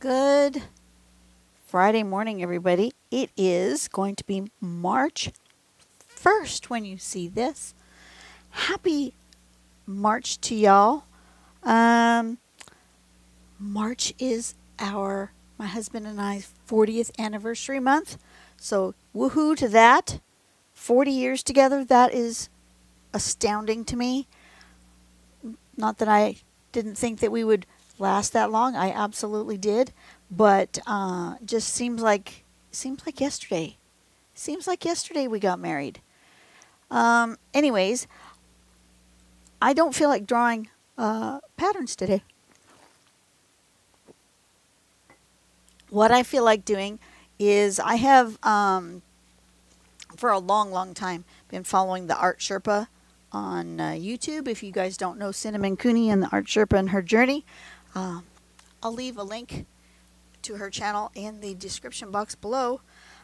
Good Friday morning, everybody. It is going to be March 1st when you see this. Happy March to y'all. Um, March is my husband and I's 40th anniversary month. So, woohoo to that. 40 years together, that is astounding to me. Not that I didn't think that we would last that long. I absolutely did, but just seems like yesterday. Seems like yesterday we got married. Anyways, I don't feel like drawing patterns today. What I feel like doing is I have for a long, long time been following the Art Sherpa on YouTube. If you guys don't know Cinnamon Cooney and the Art Sherpa and her journey, I'll leave a link to her channel in the description box below.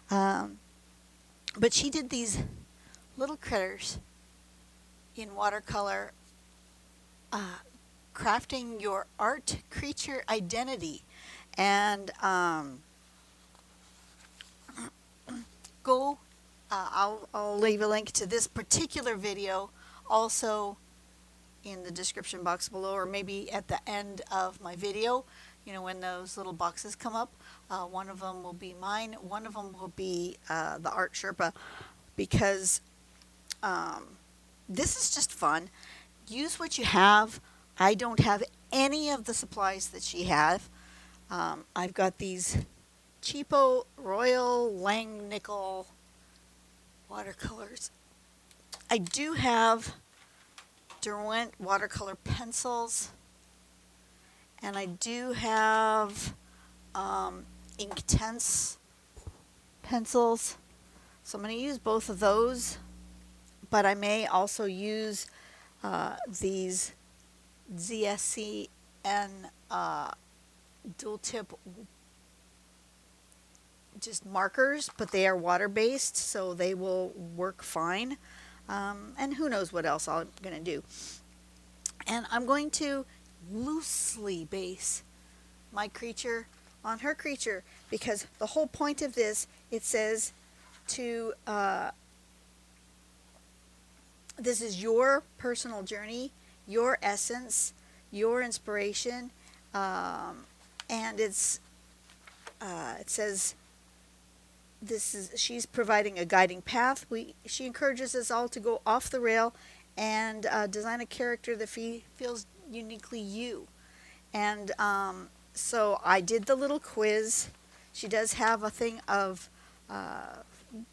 But she did these little critters in watercolor, crafting your art creature identity. And I'll leave a link to this particular video also in the description box below, or maybe at the end of my video. You know, when those little boxes come up, one of them will be mine, one of them will be the Art Sherpa, because this is just fun. Use what you have. I don't have any of the supplies that she has. I've got these cheapo Royal Langnickel watercolors. I do have Derwent watercolor pencils, and I do have Inktense pencils. So I'm going to use both of those, but I may also use these ZSCN dual tip just markers, but they are water based, so they will work fine. And who knows what else I'm going to do. And I'm going to loosely base my creature on her creature, because the whole point of this, it says to this is your personal journey, your essence, your inspiration, and it says she's providing a guiding path. She encourages us all to go off the rail and design a character that feels uniquely you. And so I did the little quiz. She does have a thing of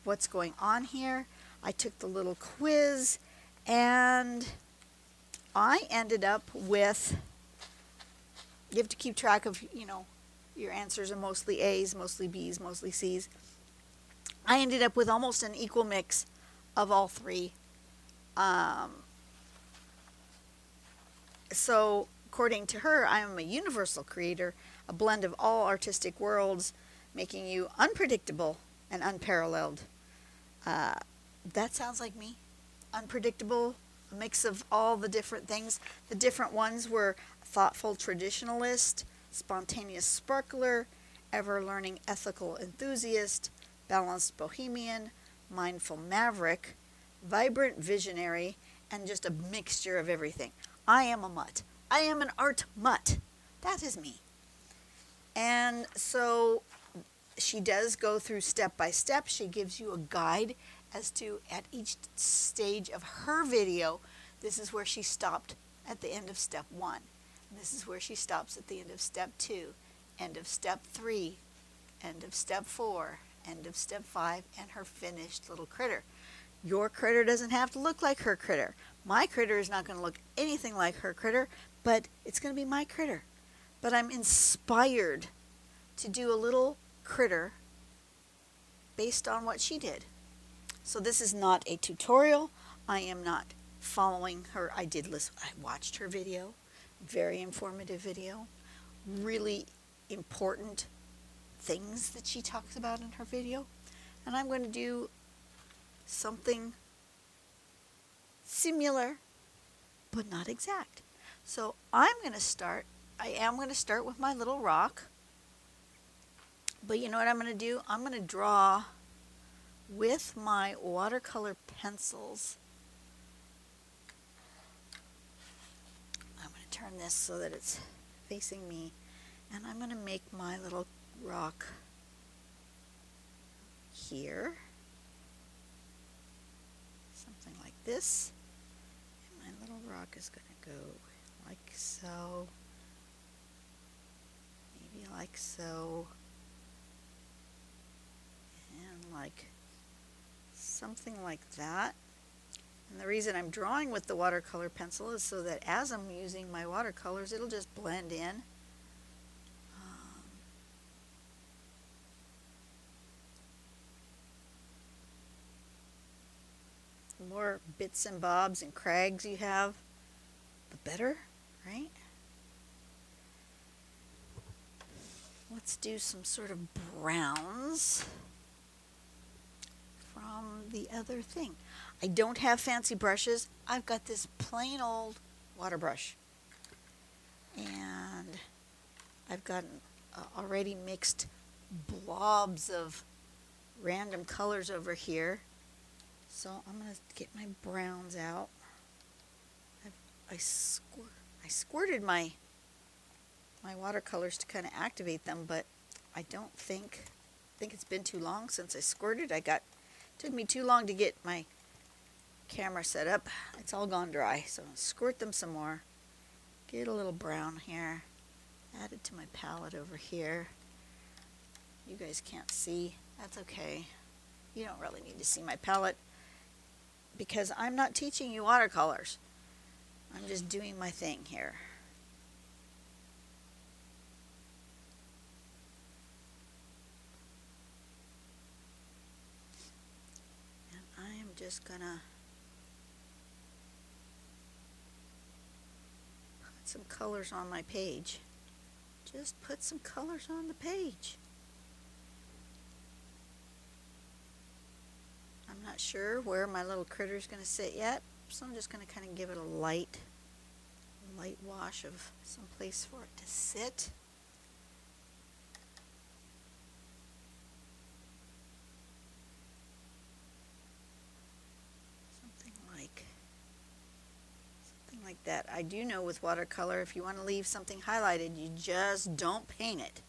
what's going on here. I took the little quiz, and I ended up with, you have to keep track of, your answers are mostly A's, mostly B's, mostly C's. I ended up with almost an equal mix of all three. So, according to her, I am a universal creator, a blend of all artistic worlds, making you unpredictable and unparalleled. That sounds like me. Unpredictable, a mix of all the different things. The different ones were thoughtful traditionalist, spontaneous sparkler, ever-learning ethical enthusiast, balanced bohemian, mindful maverick, vibrant visionary, and just a mixture of everything. I am a mutt. I am an art mutt. That is me. And so she does go through step by step. She gives you a guide as to, at each stage of her video, this is where she stopped at the end of step 1. And this is where she stops at the end of step 2, end of step 3, end of step 4, end of step 5, and her finished little critter. Your critter doesn't have to look like her critter. My critter is not going to look anything like her critter, but it's going to be my critter. But I'm inspired to do a little critter based on what she did. So this is not a tutorial. I am not following her. I watched her video. Very informative video. Really important things that she talks about in her video. And I'm going to do something similar, but not exact. So I am going to start with my little rock. But you know what I'm going to do? I'm going to draw with my watercolor pencils. I'm going to turn this so that it's facing me. And I'm going to make my little rock here. Something like this. And my little rock is going to go like so. Maybe like so. And like something like that. And the reason I'm drawing with the watercolor pencil is so that as I'm using my watercolors, it'll just blend in. The more bits and bobs and crags you have, the better, right? Let's do some sort of browns from the other thing. I don't have fancy brushes. I've got this plain old water brush. And I've got already mixed blobs of random colors over here. So I'm going to get my browns out. I squirted my watercolors to kind of activate them, but I don't think it's been too long since I squirted. Took me too long to get my camera set up. It's all gone dry, so I'm going to squirt them some more. Get a little brown here. Add it to my palette over here. You guys can't see. That's okay. You don't really need to see my palette because I'm not teaching you watercolors. I'm just doing my thing here. And I am just gonna put some colors on my page. Just put some colors on the page. I'm not sure where my little critter is going to sit yet, so I'm just going to kind of give it a light wash of some place for it to sit. Something like that. I do know with watercolor, if you want to leave something highlighted, you just don't paint it.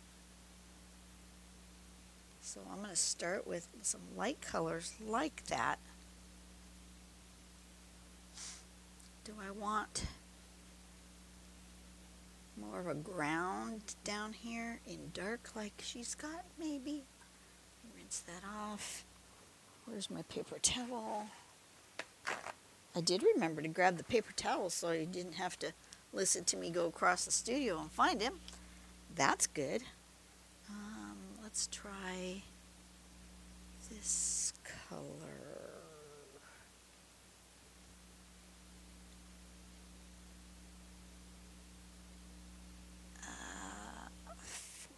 So I'm going to start with some light colors like that. Do I want more of a ground down here in dark like she's got maybe? Rinse that off. Where's my paper towel? I did remember to grab the paper towel so you didn't have to listen to me go across the studio and find him. That's good. Let's try this color.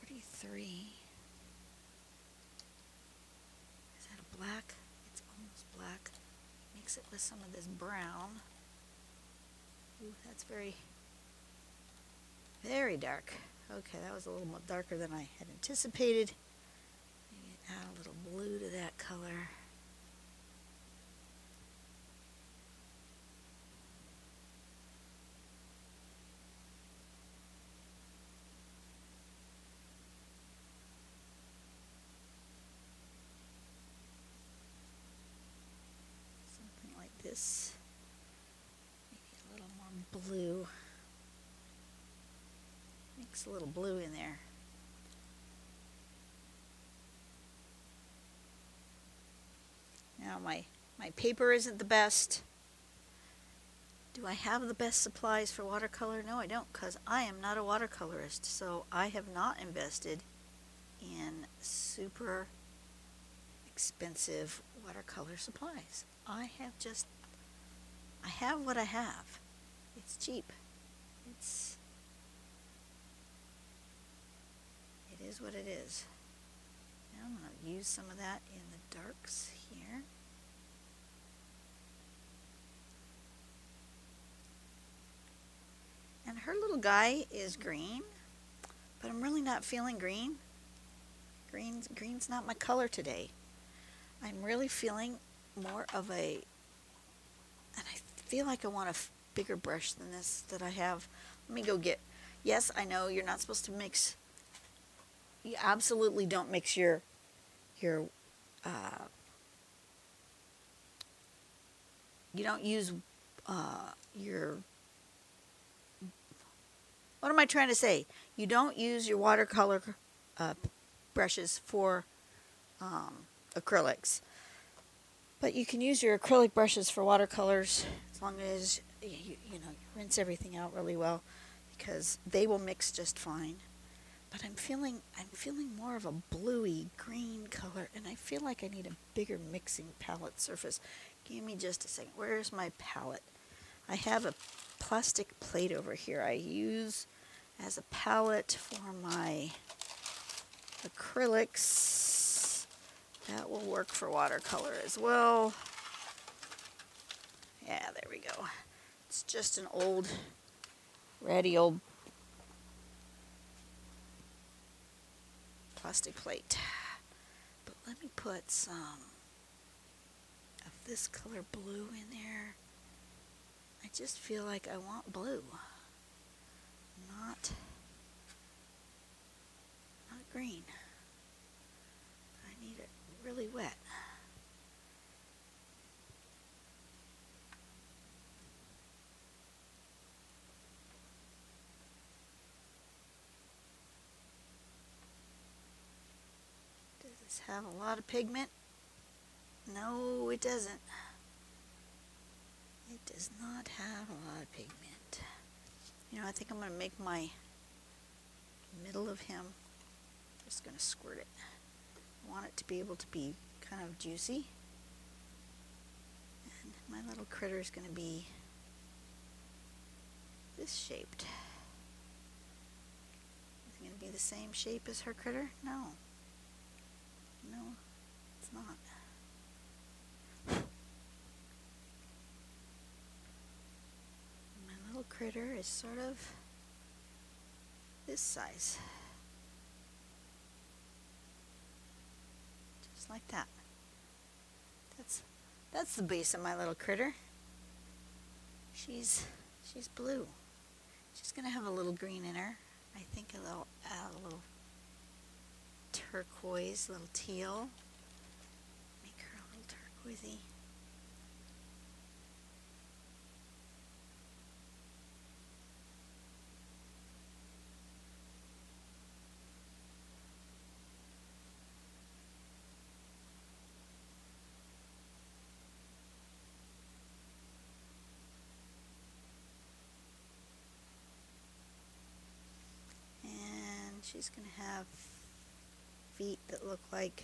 43. Is that a black? It's almost black. Mix it with some of this brown. Ooh, that's very, very dark. Okay, that was a little more darker than I had anticipated. Maybe add a little blue to that color. Something like this. Maybe a little more blue. Mix a little blue in there. Now my paper isn't the best. Do I have the best supplies for watercolor? No, I don't, because I am not a watercolorist. So I have not invested in super expensive watercolor supplies. I have what I have. It's cheap. It is what it is. Now I'm going to use some of that in the darks here. And her little guy is green, but I'm really not feeling green. Green's not my color today. I'm really feeling more of a, and I feel like I want a bigger brush than this that I have. Let me go get, yes, I know you're not supposed to mix, you absolutely don't mix your, you don't use your, what am I trying to say? You don't use your watercolor uh, brushes for acrylics. But you can use your acrylic brushes for watercolors as long as you rinse everything out really well, because they will mix just fine. But I'm feeling more of a bluey green color, and I feel like I need a bigger mixing palette surface. Give me just a second. Where's my palette? I have a plastic plate over here I use as a palette for my acrylics. That will work for watercolor as well. Yeah, there we go. It's just an old, ratty old plastic plate. But let me put some of this color blue in there. I just feel like I want blue, not green. I need it really wet. Does this have a lot of pigment? No, it doesn't. It does not have a lot of pigment. You know, I think I'm going to make my middle of him, just going to squirt it. I want it to be able to be kind of juicy. And my little critter is going to be this shaped. Is it going to be the same shape as her critter? No. No, it's not. My little critter is sort of this size. Just like that. That's the base of my little critter. She's blue. She's gonna have a little green in her. I think a little turquoise, a little teal. Make her a little turquoisey. She's going to have feet that look like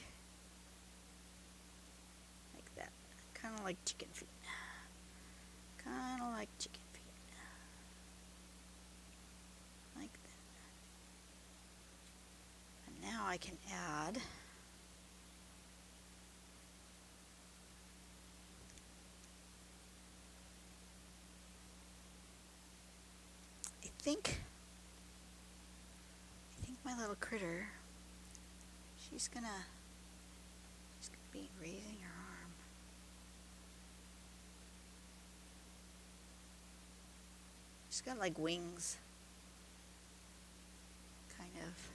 that. Kind of like chicken feet. Kind of like chicken feet. Like that. And now I can add I think my little critter, she's gonna be raising her arm. She's got like wings, kind of.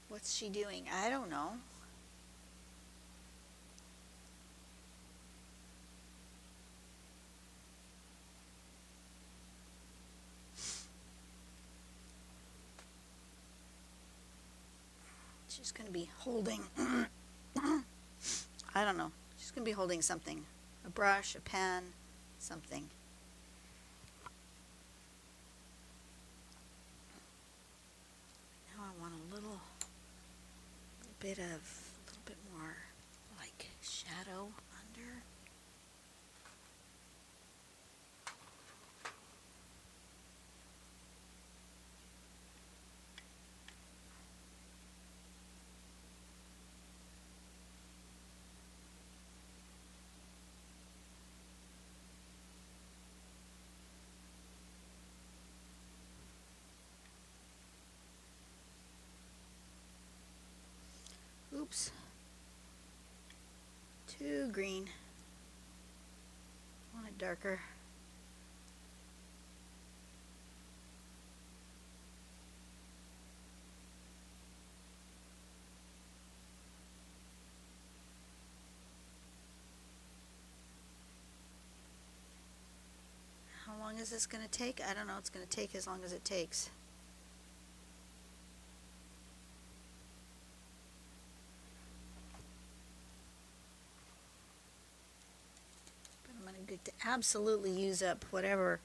What's she doing? I don't know. She's going to be holding, I don't know. She's going to be holding something. A brush, a pen, something. Now I want a little bit more like shadow under. Oops. Too green. Want it darker. How long is this going to take? I don't know. It's going to take as long as it takes. But I'm going to absolutely use up whatever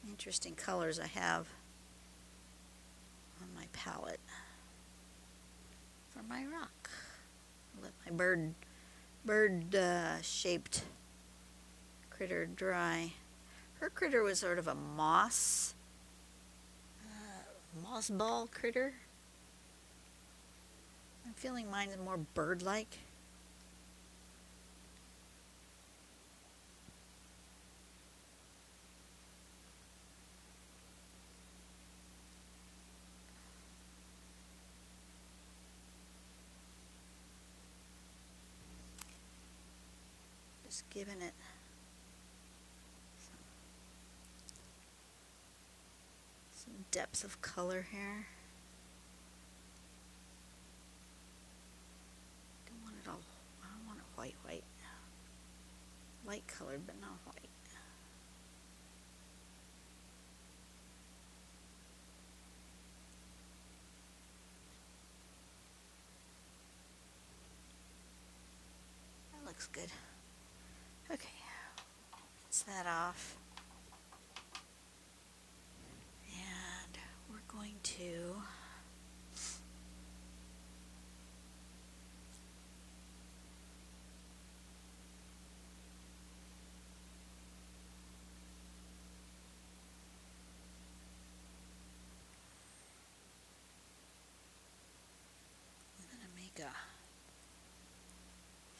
interesting colors I have on my palette for my rock. Let my bird shaped critter dry. Her critter was sort of a moss ball critter. I'm feeling mine's more bird-like. Just giving it some depth of color here. Don't want it all, I don't want it white. Light colored, but not white. That looks good. Okay, rinse that off. And we're going to make a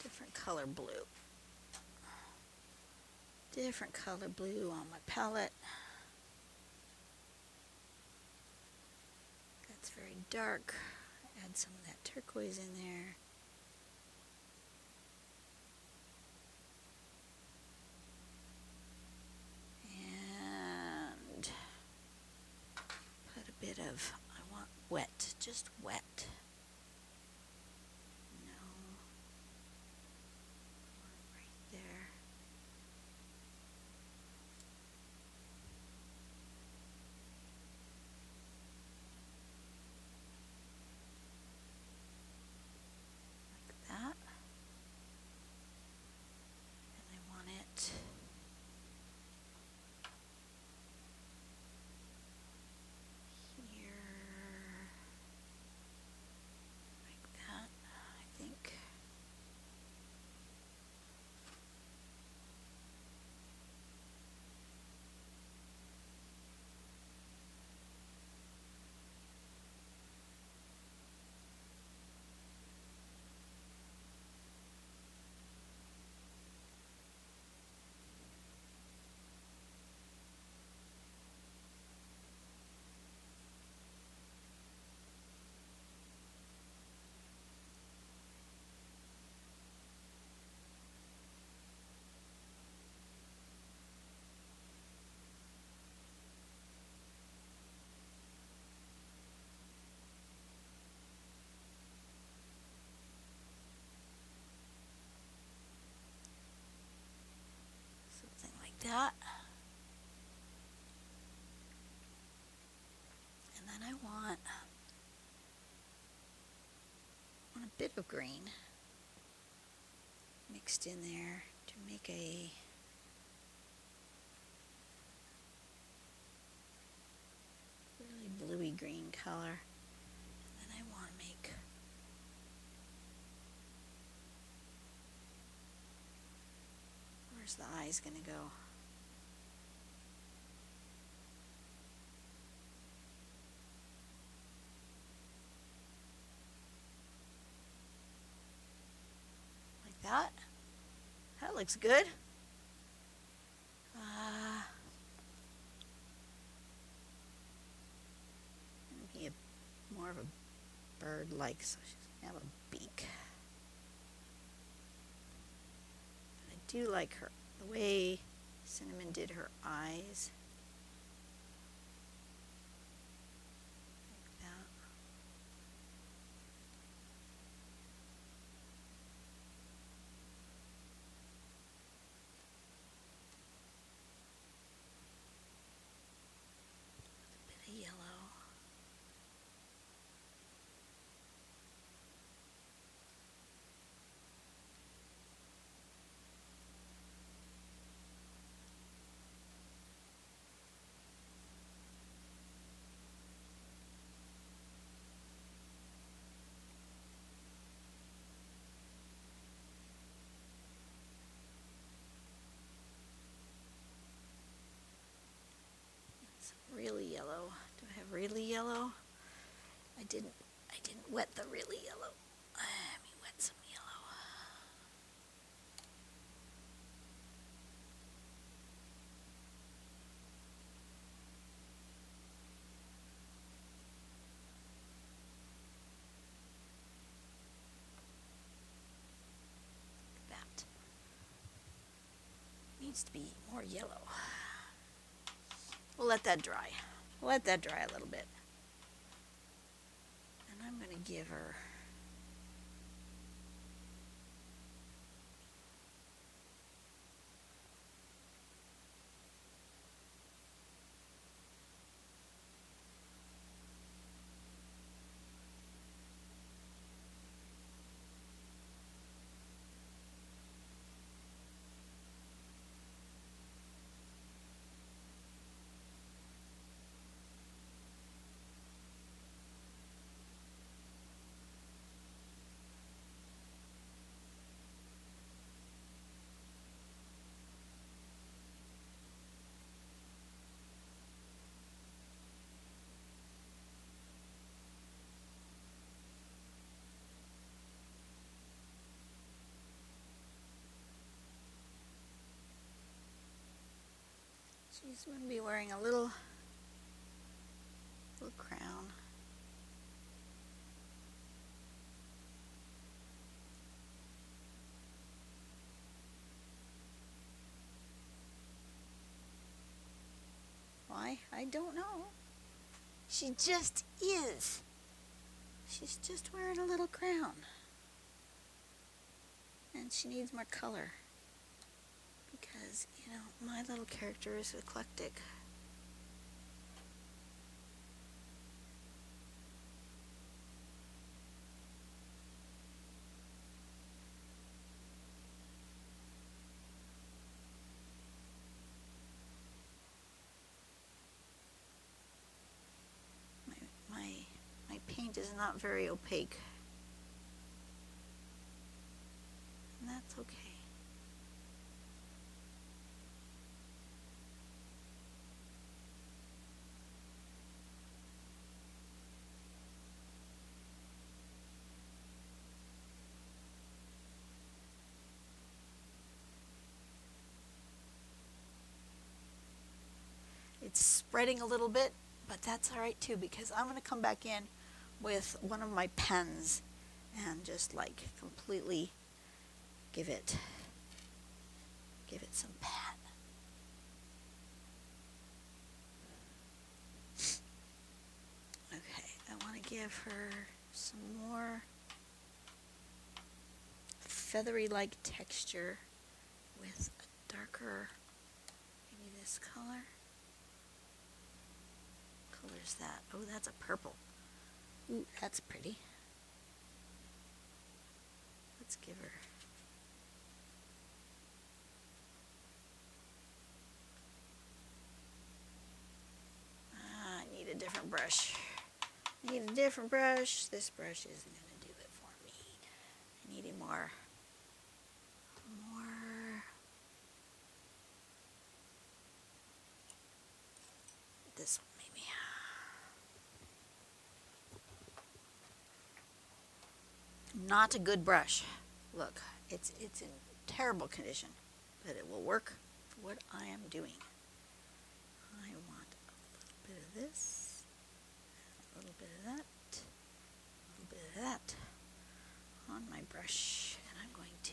different color blue. Different color blue on my palette. That's very dark. Add some of that turquoise in there. And put a bit of, I want wet, just wet. No. Right there. That. And I want it here, like that, I think. Something like that. And then I want a bit of green mixed in there to make a really bluey green color. And then I want to make where's the eyes going to go? Like that. That looks good. Maybe more of a bird-like, so she's have a beak. I do like her, the way Cinnamon did her eyes. Like that. A bit of yellow. Really yellow. Do I have really yellow? I didn't wet the really yellow. Let me wet some yellow. Like that. Needs to be more yellow. We'll let that dry. We'll let that dry a little bit. And I'm going to give her she's going to be wearing a little crown. Why? I don't know. She just is. She's just wearing a little crown. And she needs more color. Because, you know, my little character is eclectic. My paint is not very opaque. And that's okay. It's spreading a little bit, but that's all right too, because I'm going to come back in with one of my pens and just like completely give it some pen. Okay, I want to give her some more feathery like texture with a darker, maybe this color. Color's that? Oh, that's a purple. Ooh, that's pretty. Let's give her. I need a different brush. I need a different brush. This brush isn't going to do it for me. I need a more this one maybe. Not a good brush. Look, it's in terrible condition, but it will work for what I am doing. I want a little bit of this, a little bit of that, a little bit of that. brush, and I'm going to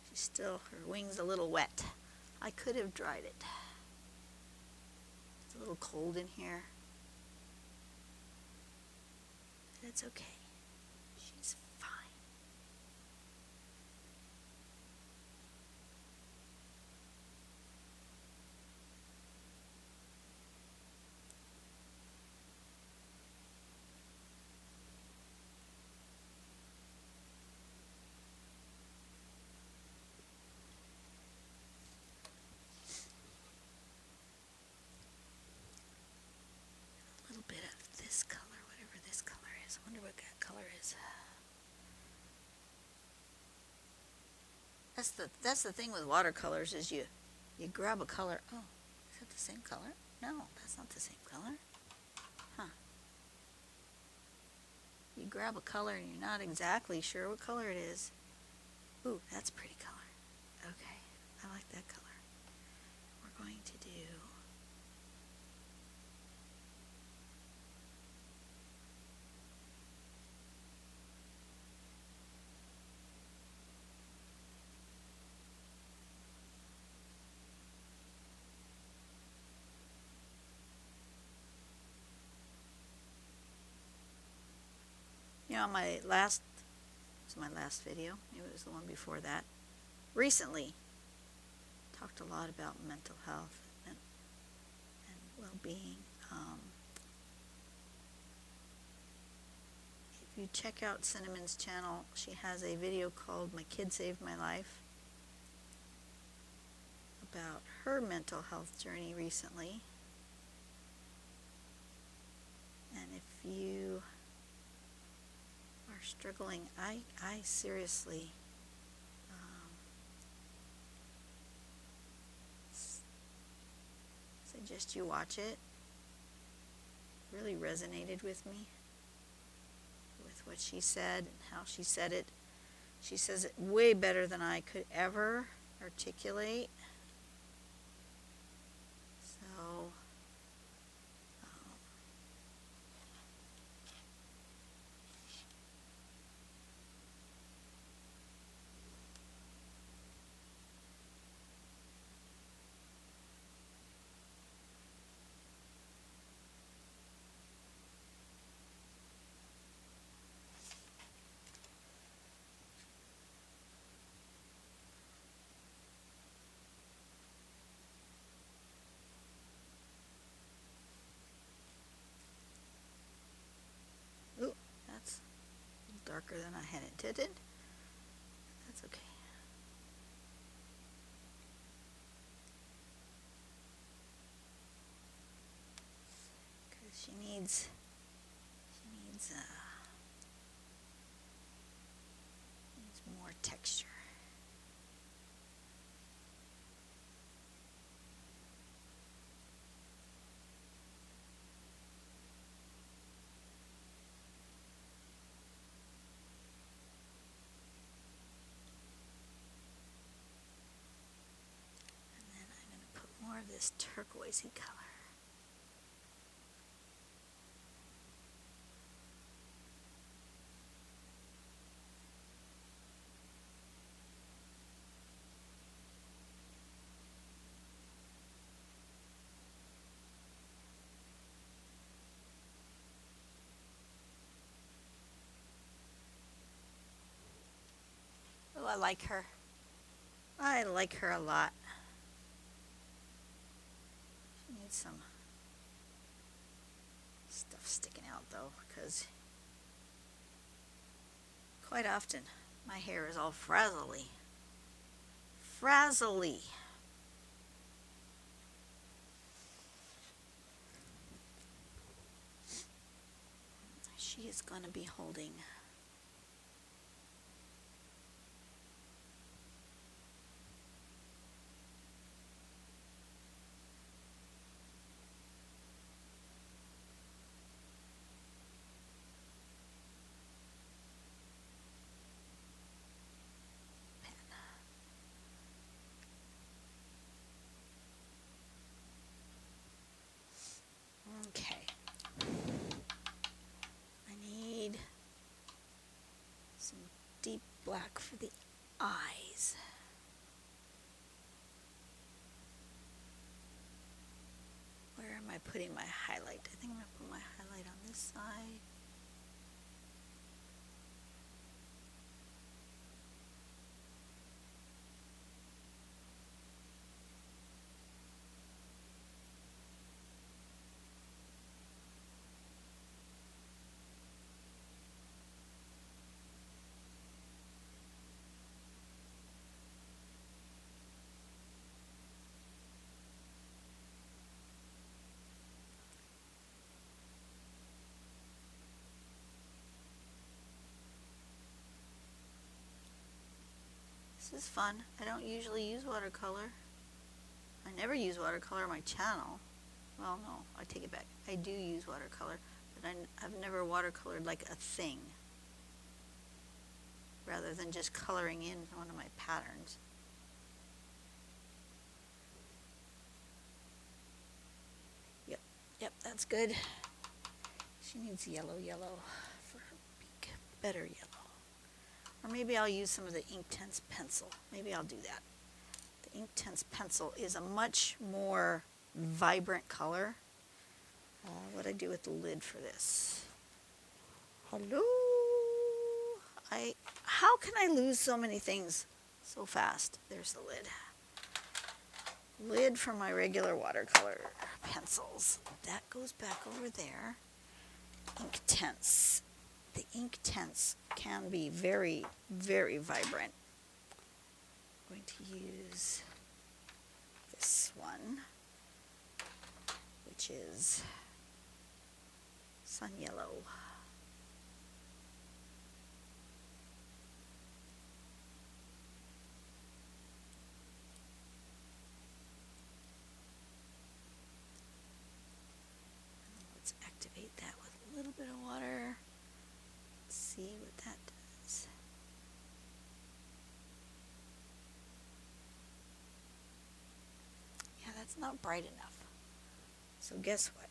she's still, her wing's a little wet. I could have dried it. It's a little cold in here. But it's okay. She's fine. A little bit of this color, whatever this color is. I wonder what that color is. That's the thing with watercolors is you grab a color. Oh, is that the same color? No, that's not the same color. Huh. You grab a color and you're not exactly sure what color it is. Ooh, that's a pretty color. Okay, I like that color. We're going to do my last, this was my last video, maybe it was the one before that, recently talked a lot about mental health and well-being. If you check out Cinnamon's channel, she has a video called My Kid Saved My Life about her mental health journey recently. And if you are struggling, I seriously suggest you watch it. It really resonated with me, with what she said and how she said it. She says it way better than I could ever articulate. So ooh, that's a little darker than I had intended. That's okay. Because she needs more texture. And then I'm going to put more of this turquoisey color. Oh, I like her. I like her a lot. She needs some stuff sticking out though, because quite often my hair is all frazzly. Frazzly. She is going to be holding black for the eyes. Where am I putting my highlight? I think I'm going to put my highlight on this side. This is fun. I don't usually use watercolor. I never use watercolor on my channel. Well, no, I take it back. I do use watercolor, but I've never watercolored like a thing, rather than just coloring in one of my patterns. Yep, that's good. She needs yellow for her beak. Better yellow. Or maybe I'll use some of the Inktense pencil. Maybe I'll do that. The Inktense pencil is a much more vibrant color. What do I do with the lid for this? Hello? How can I lose so many things so fast? There's the lid. Lid for my regular watercolor pencils. That goes back over there. Inktense. The Inktense can be very, very vibrant. I'm going to use this one, which is Sun Yellow. Let's activate that with a little bit of water. See what that does. Yeah, that's not bright enough. So guess what?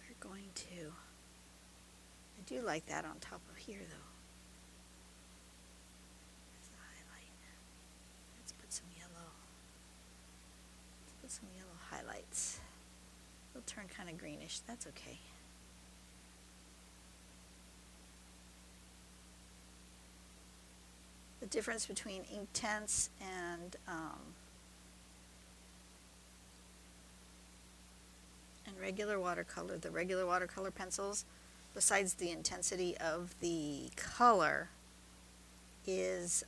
We're going to, I do like that on top of here though. There's the highlight. Let's put some yellow. Let's put some yellow highlights. They'll turn kind of greenish. That's okay. The difference between Inktense and regular watercolor, the regular watercolor pencils, besides the intensity of the color, is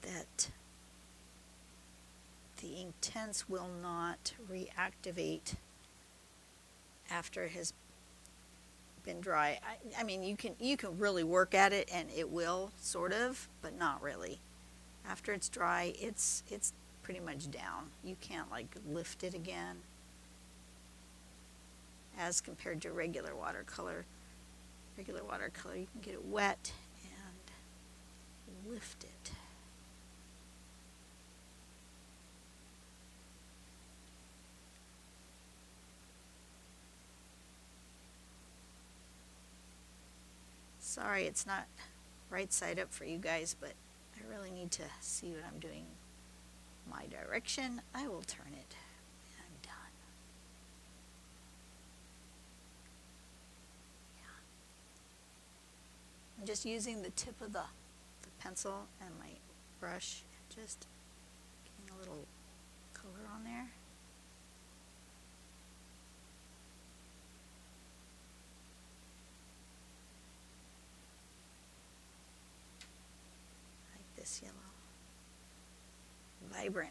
that the Inktense will not reactivate after it has been dry. I mean, you can really work at it and it will, sort of, but not really. After it's dry, it's pretty much down. You can't like lift it again, as compared to regular watercolor. Regular watercolor, you can get it wet and lift it. Sorry, it's not right side up for you guys, but I really need to see what I'm doing. My direction, I will turn it. I'm done. Yeah. I'm just using the tip of the pencil and my brush, and just getting a little color on there. This yellow, vibrant,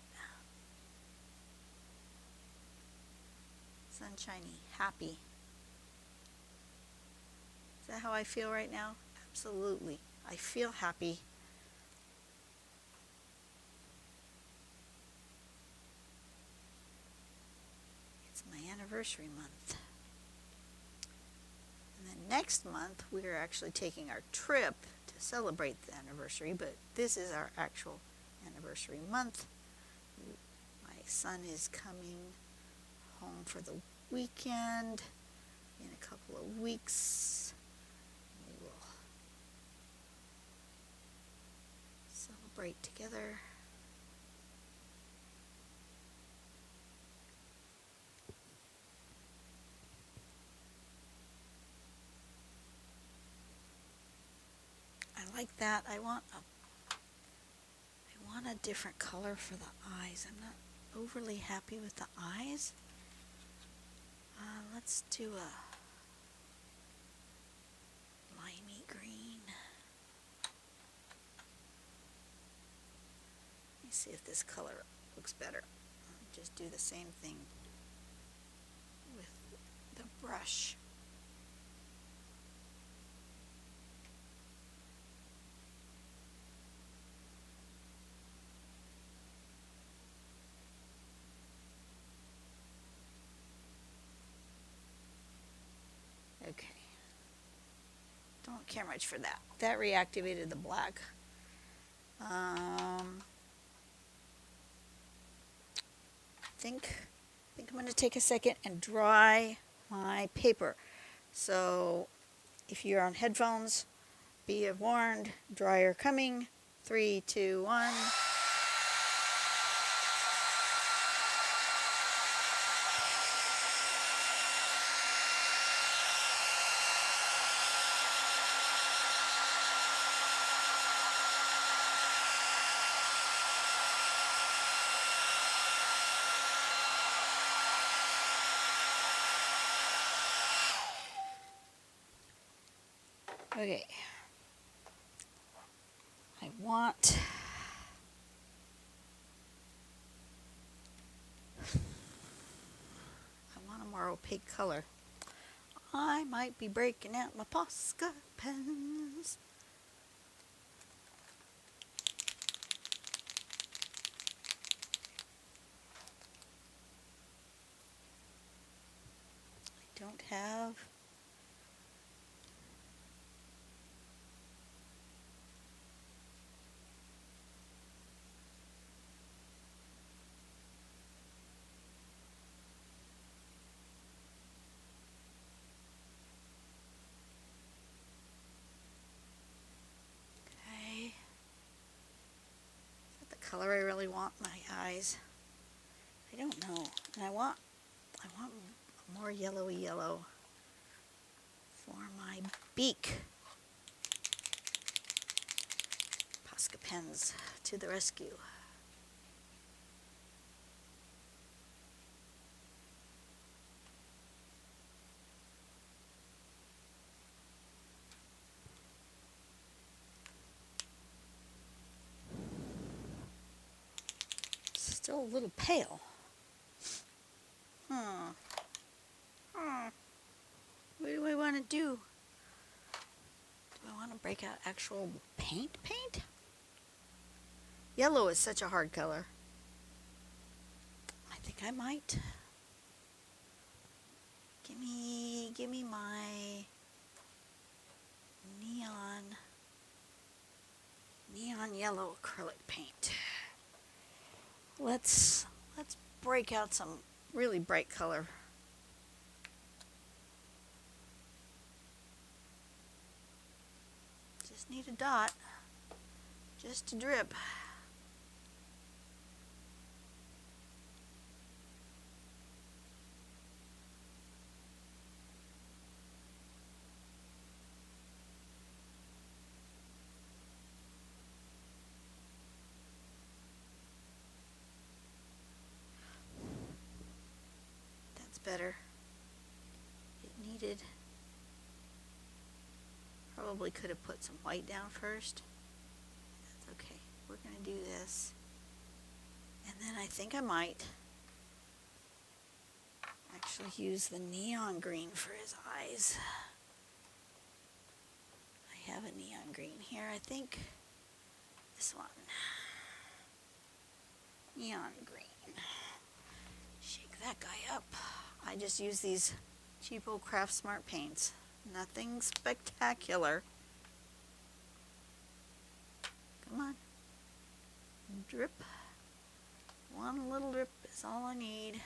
sunshiny, happy. Is that how I feel right now? Absolutely. I feel happy. It's my anniversary month. And then next month we're actually taking our trip to celebrate the anniversary, but this is our actual anniversary month. My son is coming home for the weekend. in a couple of weeks we will celebrate together. I like that. I want a different color for the eyes. I'm not overly happy with the eyes. Let's do a limey green. Let me see if this color looks better. Just do the same thing with the brush. Okay. Don't care much for that. That reactivated the black. I think I'm going to take a second and dry my paper. So if you're on headphones, be warned, dryer coming. 3, 2, 1. Okay. I want a more opaque color. I might be breaking out my Posca pens. I don't have color I really want my eyes. I don't know. And I want more yellowy yellow for my beak. Posca pens to the rescue. Still a little pale. What do I want to do? Do I want to break out actual paint? Yellow is such a hard color. I think I might. Give me my neon yellow acrylic paint. Let's break out some really bright color. Just need a dot, just a drip. Better. It needed, probably could have put some white down first. That's okay. We're going to do this. And then I think I might actually use the neon green for his eyes. I have a neon green here. I think this one. Neon green. Shake that guy up. I just use these cheapo Craft Smart paints. Nothing spectacular. Come on. Drip. One little drip is all I need.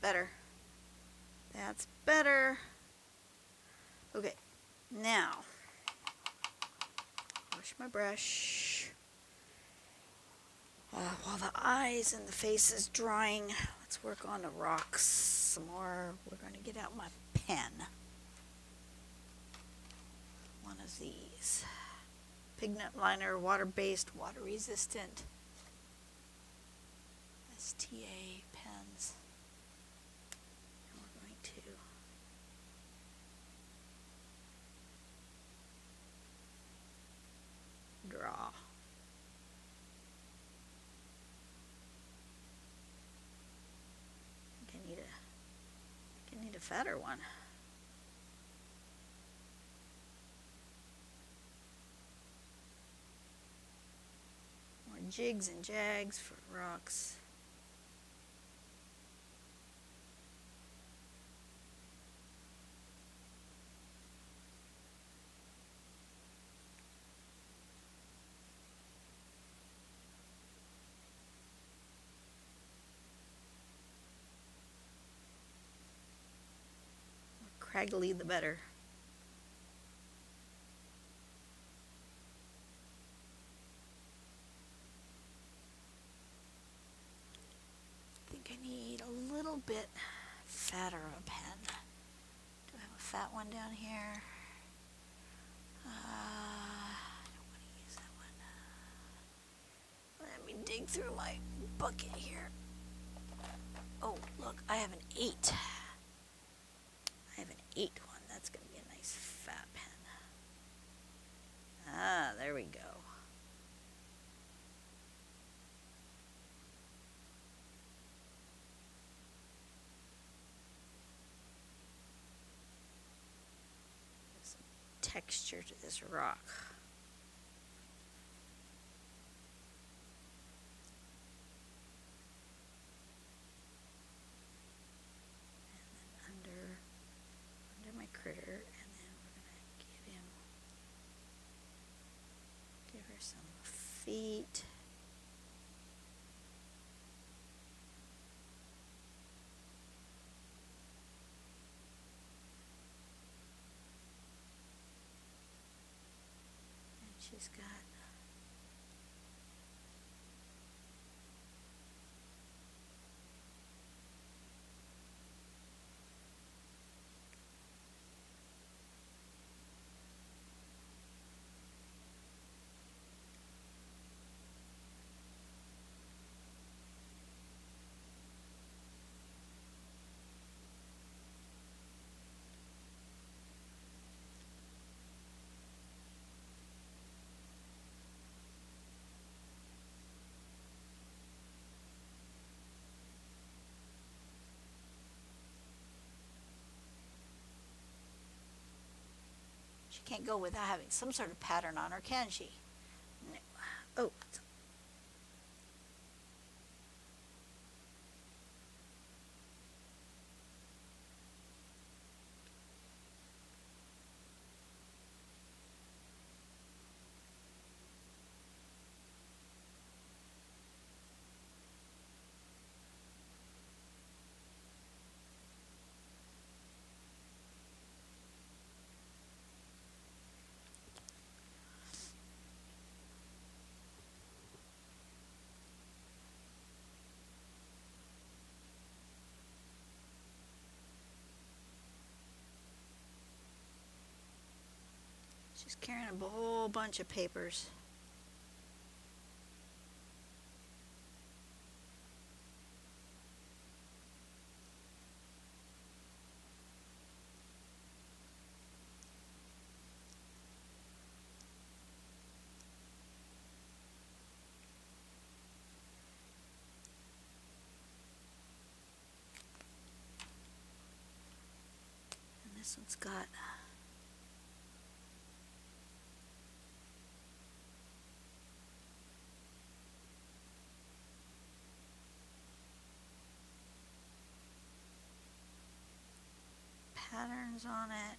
better. That's better. Okay, now, wash my brush. While the eyes and the face is drying, let's work on the rocks some more. We're going to get out my pen. One of these. Pigment liner, water-based, water-resistant. STA pens. And we're going to draw. I need a fatter one. More jigs and jags for rocks. Craggly the better. I think I need a little bit fatter of a pen. Do I have a fat one down here? I don't want to use that one. Let me dig through my bucket here. Oh, look, I have an 8. I have an 8 one. That's going to be a nice fat pen. Ah, there we go. Give some texture to this rock. Critter, and then we're going to give her some feet. And she's got She can't go without having some sort of pattern on her, can she? No. Oh. She's carrying a whole bunch of papers. And this one's got patterns on it.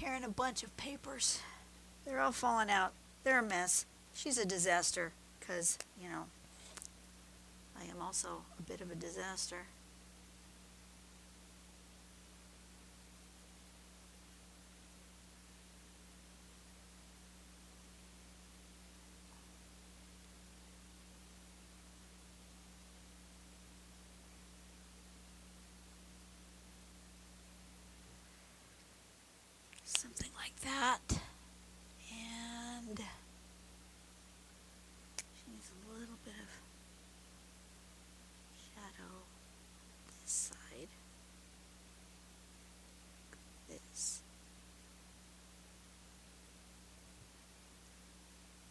carrying a bunch of papers. They're all falling out. They're a mess. She's a disaster because, you know, I am also a bit of a disaster. Something like that. And she needs a little bit of shadow this side. This.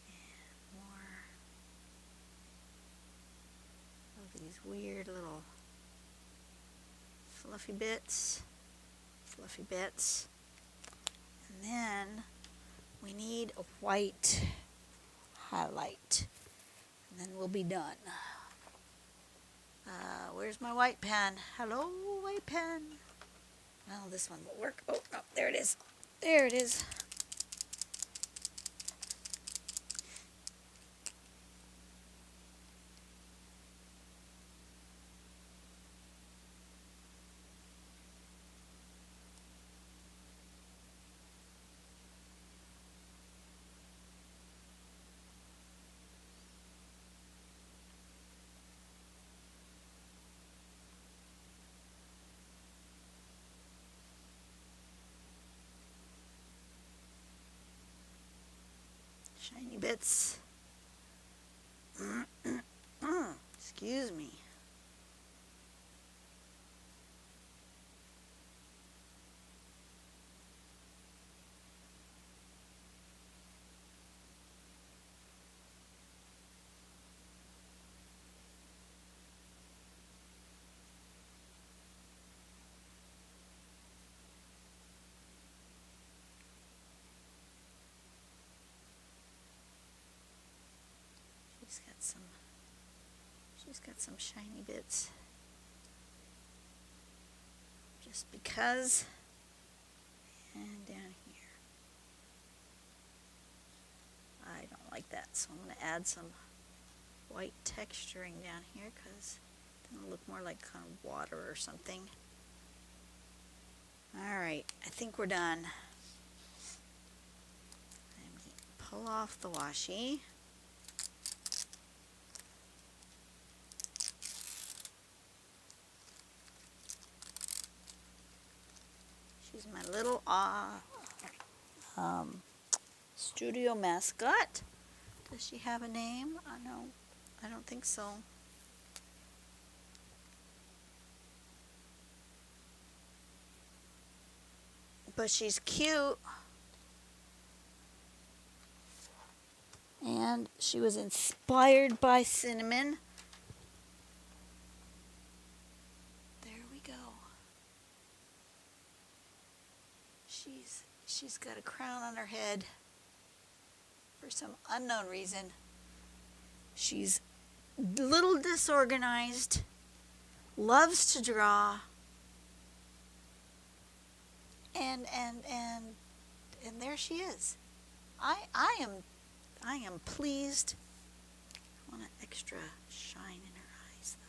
And more of these weird little fluffy bits. Fluffy bits. And then we need a white highlight. And then we'll be done. Where's my white pen? Hello, white pen. Well, this one will work. Oh, no, there it is. There it is. Shiny bits. Excuse me. She's got some shiny bits. Just because. And down here. I don't like that, so I'm going to add some white texturing down here because it'll look more like kind of water or something. Alright, I think we're done. I'm going to pull off the washi. She's my little studio mascot. Does she have a name? No, I don't think so. But she's cute. And she was inspired by cinnamon. She's got a crown on her head for some unknown reason. She's a little disorganized, loves to draw, and there she is. I am pleased. I want an extra shine in her eyes though.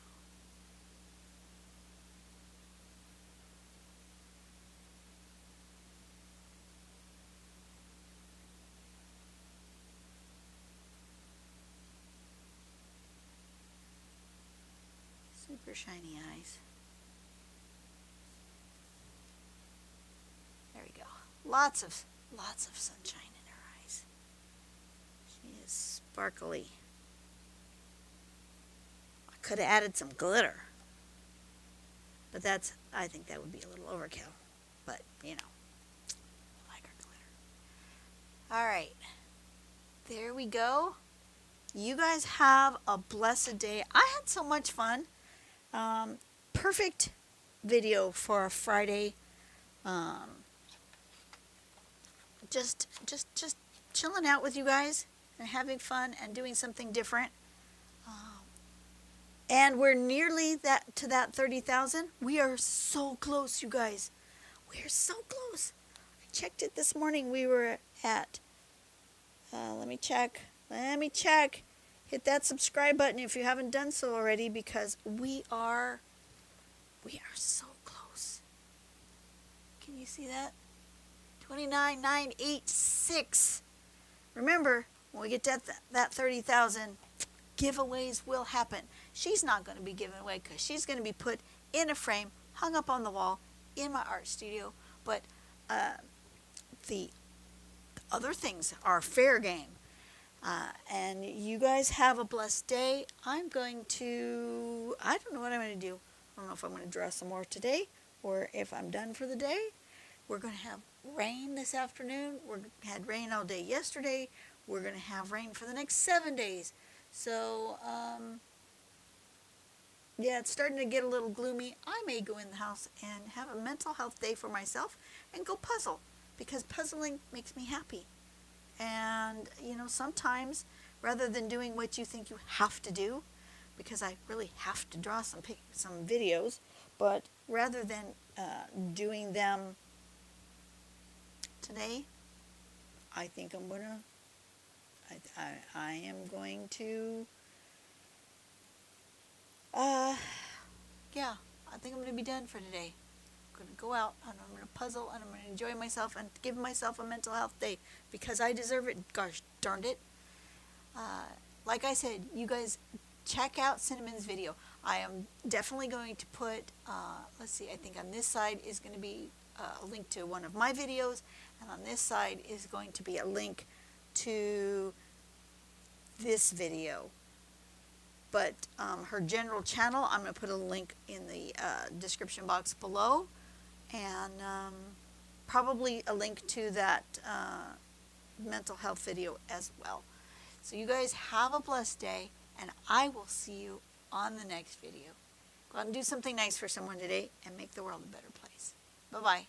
Super shiny eyes. There we go. Lots of sunshine in her eyes. She is sparkly. I could have added some glitter. But I think that would be a little overkill. But, you know, I like her glitter. Alright. There we go. You guys have a blessed day. I had so much fun. Perfect video for a Friday. Just chilling out with you guys and having fun and doing something different. And we're nearly to that 30,000. We are so close, you guys. We are so close. checked it this morning. We were at, let me check. Hit that subscribe button if you haven't done so already, because we are so close. Can you see that? 29,986. Remember, when we get to that 30,000, giveaways will happen. She's not going to be given away because she's going to be put in a frame, hung up on the wall in my art studio. But the other things are fair game. And you guys have a blessed day. I don't know what I'm going to do. I don't know if I'm going to draw some more today or if I'm done for the day. We're going to have rain this afternoon. We had rain all day yesterday. We're going to have rain for the next 7 days. So, yeah, it's starting to get a little gloomy. I may go in the house and have a mental health day for myself and go puzzle, because puzzling makes me happy. And, sometimes rather than doing what you think you have to do, because I really have to draw some videos, but rather than doing them today, I think I'm gonna. I am going to. Yeah, I think I'm gonna be done for today. I'm gonna go out and I'm gonna puzzle and I'm gonna enjoy myself and give myself a mental health day, because I deserve it. Gosh darned it! Like I said, you guys check out Cinnamon's video. I am definitely going to put. Let's see. I think on this side is going to be a link to one of my videos, and on this side is going to be a link to this video. But her general channel, I'm going to put a link in the description box below, and probably a link to that mental health video as well. So you guys have a blessed day, and I will see you on the next video. Go out and do something nice for someone today and make the world a better place. Bye-bye.